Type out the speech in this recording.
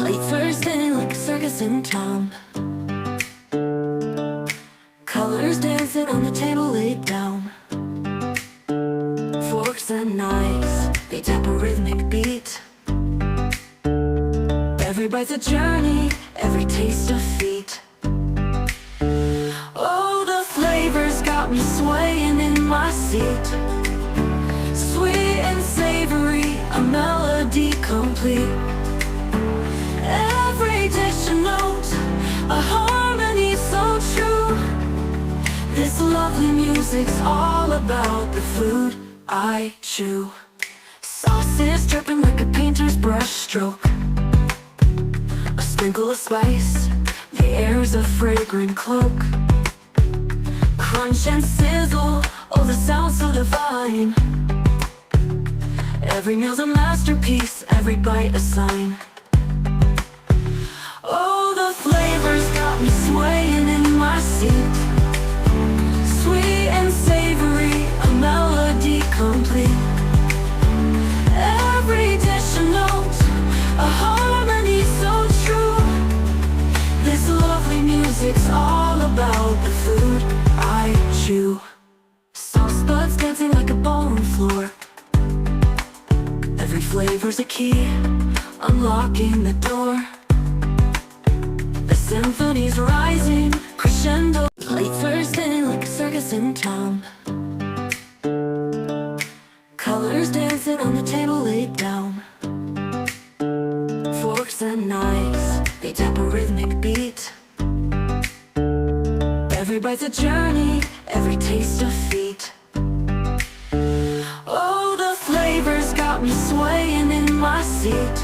Late Thursday like a circus in town. Colors dancing on the table laid down. Forks and knives, they tap a rhythmic beat. Every bite's a journey, every taste a feat. Oh, the flavors got me swaying in my seat. Sweet and savory, a melody complete. Every dish a note, a harmony so true. This lovely music's all about the food I chew. Sauces dripping like a painter's brush stroke. A sprinkle of spice, the air's a fragrant cloak. Crunch and sizzle, oh the sound so divine. Every meal's a masterpiece, every bite a sign. Oh, the flavors got me swaying in my seat. Sweet and savory, a melody complete. Every dish a note, a harmony so true. This lovely music's all about the food I chew. Sauce buds dancing like a ballroom floor. Every flavor's a key, unlocking the door. The symphony's rising, crescendo. Late Thursday like a circus in town. Colors dancing on the table laid down. Forks and knives, they tap a rhythmic beat. Every bite's a journey, every taste a feat. Oh, the flavors got me swaying in my seat.